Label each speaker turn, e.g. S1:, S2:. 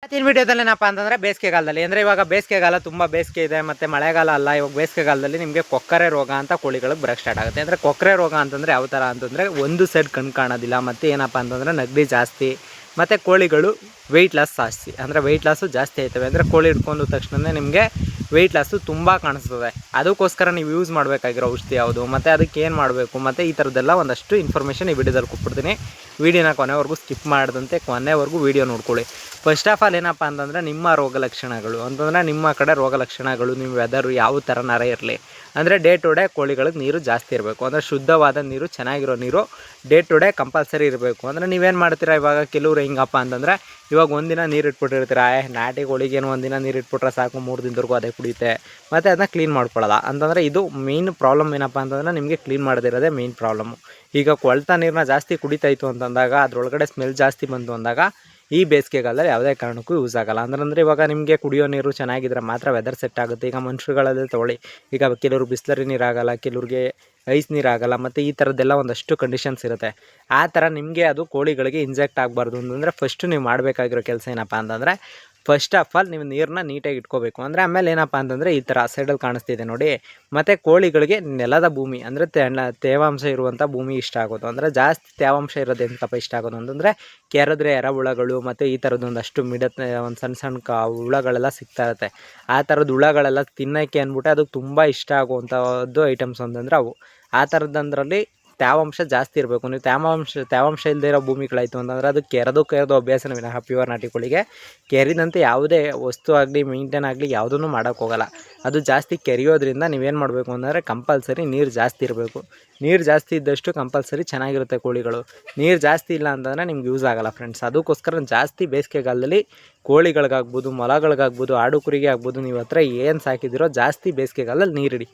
S1: ಇವತ್ತಿನ ವಿಡಿಯೋದಲ್ಲಿ ಏನಪ್ಪ ಅಂತಂದರೆ ಬೇಸಿಗೆಗಾಲದಲ್ಲಿ ಅಂದರೆ ಇವಾಗ ಬೇಸಿಗೆಗಾಲ ತುಂಬ ಬೇಸಿಗೆ ಇದೆ ಮತ್ತು ಮಳೆಗಾಲ ಅಲ್ಲ. ಇವಾಗ ಬೇಸಿಗೆಗಾಲದಲ್ಲಿ ನಿಮಗೆ ಕೊಕ್ಕರೆ ರೋಗ ಅಂತ ಕೋಳಿಗಳಿಗೆ ಬರೋಕ್ಕೆ ಸ್ಟಾರ್ಟ್ ಆಗುತ್ತೆ. ಅಂದರೆ ಕೊಕ್ಕರೆ ರೋಗ ಅಂತಂದರೆ ಯಾವ ಥರ ಅಂತಂದರೆ ಒಂದು ಸೈಡ್ ಕಣ್ಣು ಕಾಣೋದಿಲ್ಲ, ಮತ್ತು ಏನಪ್ಪ ಅಂತಂದರೆ ನೆಗಡಿ ಜಾಸ್ತಿ, ಮತ್ತು ಕೋಳಿಗಳು ವೆಯ್ಟ್ ಲಾಸ್ ಜಾಸ್ತಿ. ಅಂದರೆ ವೆಯ್ಟ್ ಲಾಸು ಜಾಸ್ತಿ ಆಯ್ತವೆ. ಅಂದರೆ ಕೋಳಿ ಹಿಡ್ಕೊಂಡು ತಕ್ಷಣ ನಿಮಗೆ ವೆಯ್ಟ್ ಲಾಸು ತುಂಬ ಕಾಣಿಸ್ತದೆ. ಅದಕ್ಕೋಸ್ಕರ ನೀವು ಯೂಸ್ ಮಾಡಬೇಕಾಗಿರೋ ಔಷಧಿ ಯಾವುದು, ಮತ್ತು ಅದಕ್ಕೆ ಏನು ಮಾಡಬೇಕು, ಮತ್ತು ಈ ಥರದ್ದೆಲ್ಲ ಒಂದಷ್ಟು ಇನ್ಫಾರ್ಮೇಷನ್ ಈ ವಿಡಿಯೋದಲ್ಲಿ ಕೊಟ್ಬಿಡ್ತೀನಿ. ವೀಡಿಯೋನ ಕೊನೆವರೆಗೂ ಸ್ಕಿಪ್ ಮಾಡದಂತೆ ಕೊನೆವರೆಗೂ ವೀಡಿಯೋ ನೋಡ್ಕೊಳ್ಳಿ. ಫಸ್ಟ್ ಆಫ್ ಆಲ್ ಏನಪ್ಪ ಅಂತಂದರೆ ನಿಮ್ಮ ರೋಗ ಲಕ್ಷಣಗಳು ಅಂತಂದರೆ ನಿಮ್ಮ ಕಡೆ ರೋಗ ಲಕ್ಷಣಗಳು, ನಿಮ್ಮ ವೆದರು ಯಾವ ಥರನಾರ ಇರಲಿ, ಅಂದರೆ ಡೇ ಟು ಡೇ ಕೋಳಿಗಳಿಗೆ ನೀರು ಜಾಸ್ತಿ ಇರಬೇಕು. ಅಂದರೆ ಶುದ್ಧವಾದ ನೀರು, ಚೆನ್ನಾಗಿರೋ ನೀರು ಡೇ ಟು ಡೇ ಕಂಪಲ್ಸರಿ ಇರಬೇಕು. ಅಂದರೆ ನೀವೇನು ಮಾಡ್ತೀರಾ, ಇವಾಗ ಕೆಲವ್ರು ಹೆಂಗಪ್ಪ ಅಂತಂದರೆ ಇವಾಗ ಒಂದಿನ ನೀರು ಇಟ್ಬಿಟ್ಟಿರ್ತೀರ. ನಾಟಿ ಕೋಳಿಗೇನು ಒಂದಿನ ನೀರು ಇಟ್ಬಿಟ್ರೆ ಸಾಕು, 3 ದಿನದವರೆಗೂ ಅದೇ ಕುಡಿಯುತ್ತೆ, ಮತ್ತು ಅದನ್ನ ಕ್ಲೀನ್ ಮಾಡ್ಕೊಳ್ಳಲ್ಲ. ಅಂತಂದರೆ ಇದು ಮೇಯ್ನ್ ಪ್ರಾಬ್ಲಮ್. ಏನಪ್ಪ ಅಂತಂದರೆ ನಿಮಗೆ ಕ್ಲೀನ್ ಮಾಡದಿರೋದೇ ಮೇಯ್ನ್ ಪ್ರಾಬ್ಲಮ್ಮು. ಈಗ ಕೊಳ್ತಾ ನೀರನ್ನ ಜಾಸ್ತಿ ಕುಡಿತಾಯಿತ್ತು ಅಂತಂದಾಗ, ಅದರೊಳಗಡೆ ಸ್ಮೆಲ್ ಜಾಸ್ತಿ ಬಂತು ಅಂದಾಗ ಈ ಬೇಸಿಗೆಗಾಲದಲ್ಲಿ ಯಾವುದೇ ಕಾರಣಕ್ಕೂ ಯೂಸ್ ಆಗೋಲ್ಲ. ಅಂದರೆ ಇವಾಗ ನಿಮಗೆ ಕುಡಿಯೋ ನೀರು ಚೆನ್ನಾಗಿದ್ರೆ ಮಾತ್ರ ವೆದರ್ ಸೆಟ್ ಆಗುತ್ತೆ. ಈಗ ಮನುಷ್ಯರುಗಳಲ್ಲಿ ತೊಗೊಳ್ಳಿ, ಈಗ ಕೆಲವರು ಬಿಸ್ಲರಿ ನೀರಾಗಲ್ಲ, ಕೆಲವ್ರಿಗೆ ಐಸ್ ನೀರಾಗಲ್ಲ, ಮತ್ತು ಈ ಥರದ್ದೆಲ್ಲ ಒಂದಷ್ಟು ಕಂಡೀಷನ್ಸ್ ಇರುತ್ತೆ. ಆ ಥರ ನಿಮಗೆ ಅದು ಕೋಳಿಗಳಿಗೆ ಇಂಜೆಕ್ಟ್ ಆಗಬಾರ್ದು ಅಂತಂದರೆ ಫಸ್ಟು ನೀವು ಮಾಡಬೇಕಾಗಿರೋ ಕೆಲಸ ಏನಪ್ಪ ಅಂತಂದರೆ ಫಸ್ಟ್ ಆಫ್ ಆಲ್ ನೀವು ನೀರನ್ನ ನೀಟಾಗಿ ಇಟ್ಕೋಬೇಕು. ಅಂದರೆ ಆಮೇಲೆ ಏನಪ್ಪ ಅಂತಂದರೆ ಈ ಥರ ಸೈಡಲ್ಲಿ ಕಾಣಿಸ್ತಿದೆ ನೋಡಿ, ಮತ್ತು ಕೋಳಿಗಳಿಗೆ ನೆಲದ ಭೂಮಿ ಅಂದರೆ ತೇವಾಂಶ ಇರುವಂಥ ಭೂಮಿ ಇಷ್ಟ ಆಗೋದು. ಅಂದರೆ ಜಾಸ್ತಿ ತೇವಾಂಶ ಇರೋದು ಎಂತಪ್ಪ ಇಷ್ಟ ಆಗೋದು ಅಂತಂದರೆ ಕೆರೆದ್ರೆ ಎರೆಹುಳಗಳು, ಮತ್ತು ಈ ಥರದ್ದು ಒಂದಷ್ಟು ಒಂದು ಸಣ್ಣ ಸಣ್ಣ ಹುಳಗಳೆಲ್ಲ ಸಿಗ್ತಾ ಇರುತ್ತೆ. ಆ ಥರದ್ದು ಹುಳಗಳೆಲ್ಲ ತಿನ್ನೋಕ್ಕೆ ಅಂದ್ಬಿಟ್ಟು ಅದಕ್ಕೆ ತುಂಬ ಇಷ್ಟ ಆಗುವಂಥದ್ದು ಐಟಮ್ಸ್ ಅಂತಂದರೆ ಅವು. ಆ ಥರದ್ದಂದ್ರಲ್ಲಿ ತೇವಾಂಶ ಜಾಸ್ತಿ ಇರಬೇಕು. ನೀವು ತೇವಾಂಶ ಇಲ್ಲದೆ ಇರೋ ಭೂಮಿಗಳಾಯಿತು ಅಂತಂದರೆ ಅದು ಕೆರೆದು ಅಭ್ಯಾಸನ ವಿನಃ ಪ್ಯೂರ್ ನಾಟಿ ಕೋಳಿಗೆ ಕೆರಿದಂತೆ ಯಾವುದೇ ವಸ್ತು ಆಗಲಿ ಮೇಂಟೈನ್ ಆಗಲಿ ಯಾವುದೂ ಮಾಡೋಕ್ಕೋಗಲ್ಲ. ಅದು ಜಾಸ್ತಿ ಕೆರೆಯೋದ್ರಿಂದ ನೀವೇನು ಮಾಡಬೇಕು ಅಂದರೆ ಕಂಪಲ್ಸರಿ ನೀರು ಜಾಸ್ತಿ ಇರಬೇಕು. ನೀರು ಜಾಸ್ತಿ ಇದ್ದಷ್ಟು ಕಂಪಲ್ಸರಿ ಚೆನ್ನಾಗಿರುತ್ತೆ ಕೋಳಿಗಳು. ನೀರು ಜಾಸ್ತಿ ಇಲ್ಲ ಅಂತಂದರೆ ನಿಮ್ಗೆ ಯೂಸ್ ಆಗೋಲ್ಲ ಫ್ರೆಂಡ್ಸ್. ಅದಕ್ಕೋಸ್ಕರ ಜಾಸ್ತಿ ಬೇಸಿಗೆಗಾಲದಲ್ಲಿ ಕೋಳಿಗಳಿಗಾಗ್ಬೋದು, ಮೊಲಗಳಿಗಾಗ್ಬೋದು, ಆಡು ಕುರಿಗೆ ಆಗ್ಬೋದು, ನೀವು ಹತ್ರ ಏನು ಸಾಕಿದಿರೋ ಜಾಸ್ತಿ ಬೇಸಿಗೆಗಾಲದಲ್ಲಿ ನೀರಿಡಿ.